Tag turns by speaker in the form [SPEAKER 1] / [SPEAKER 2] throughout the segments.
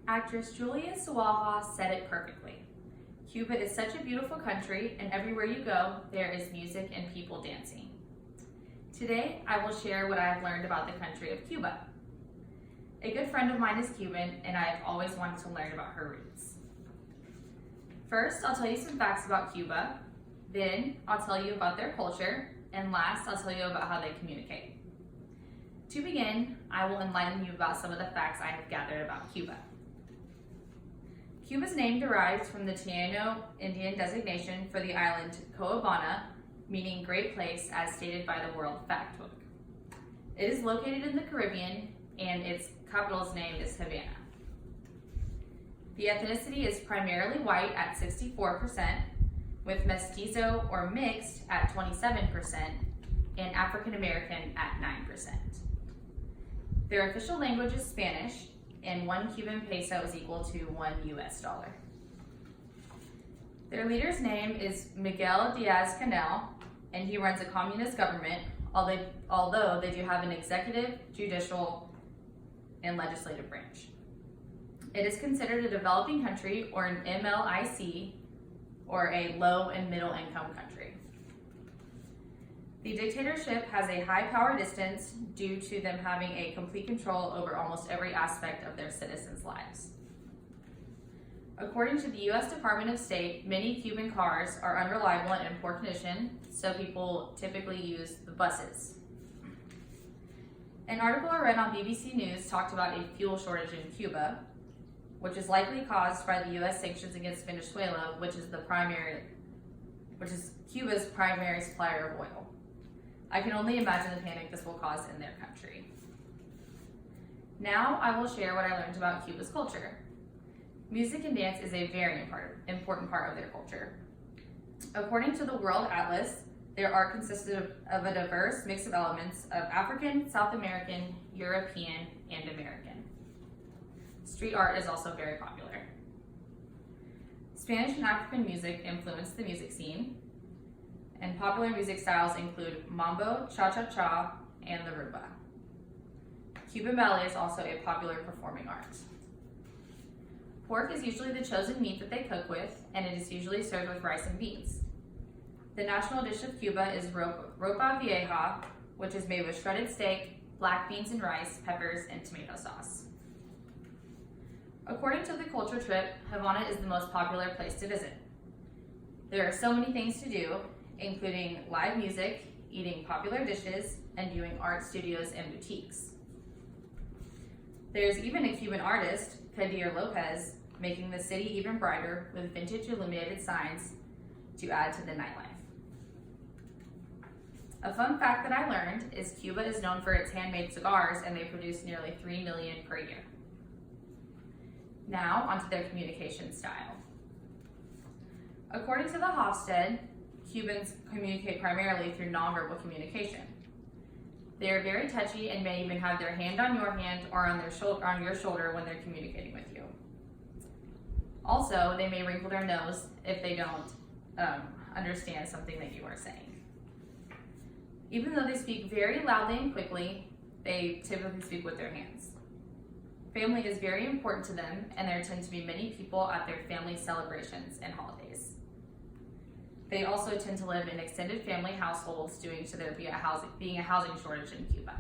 [SPEAKER 1] Actress Julia Sawaha said it perfectly. Cuba is such a beautiful country, and everywhere you go, there is music and people dancing. Today, I will share what I have learned about the country of Cuba. A good friend of mine is Cuban, and I have always wanted to learn about her roots. First, I'll tell you some facts about Cuba. Then, I'll tell you about their culture. And last, I'll tell you about how they communicate. To begin, I will enlighten you about some of the facts I have gathered about Cuba. Cuba's name derives from the Taino Indian designation for the island Coabana, meaning Great Place, as stated by the World Factbook. It is located in the Caribbean, and its capital's name is Havana. The ethnicity is primarily white at 64%, with mestizo or mixed at 27%, and African American at 9%. Their official language is Spanish, and 1 Cuban peso is equal to $1 US. Their leader's name is Miguel Diaz-Canel, and he runs a communist government, although they do have an executive, judicial, and legislative branch. It is considered a developing country, or an MLIC, or a low and middle income country. The dictatorship has a high power distance due to them having a complete control over almost every aspect of their citizens' lives. According to the U.S. Department of State, many Cuban cars are unreliable and in poor condition, so people typically use the buses. An article I read on BBC News talked about a fuel shortage in Cuba, which is likely caused by the U.S. sanctions against Venezuela, which is Cuba's primary supplier of oil. I can only imagine the panic this will cause in their country. Now I will share what I learned about Cuba's culture. Music and dance is a very important part of their culture. According to the World Atlas, their art consisted of a diverse mix of elements of African, South American, European, and American. Street art is also very popular. Spanish and African music influenced the music scene, and popular music styles include mambo, cha-cha-cha, and the rumba. Cuban ballet is also a popular performing art. Pork is usually the chosen meat that they cook with, and it is usually served with rice and beans. The national dish of Cuba is ropa vieja, which is made with shredded steak, black beans and rice, peppers, and tomato sauce. According to the culture trip, Havana is the most popular place to visit. There are so many things to do, including live music, eating popular dishes, and viewing art studios and boutiques. There's even a Cuban artist, Kadir Lopez, making the city even brighter with vintage illuminated signs to add to the nightlife. A fun fact that I learned is Cuba is known for its handmade cigars, and they produce nearly 3 million per year. Now, onto their communication style. According to the Hofstede, Cubans communicate primarily through nonverbal communication. They are very touchy and may even have their hand on your hand or on your shoulder when they're communicating with you. Also, they may wrinkle their nose if they don't understand something that you are saying. Even though they speak very loudly and quickly, they typically speak with their hands. Family is very important to them, and there tend to be many people at their family celebrations and holidays. They also tend to live in extended family households due to there being a housing shortage in Cuba.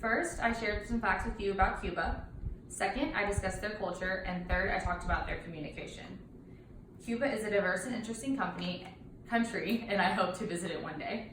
[SPEAKER 1] First, I shared some facts with you about Cuba. Second, I discussed their culture. And third, I talked about their communication. Cuba is a diverse and interesting country, and I hope to visit it one day.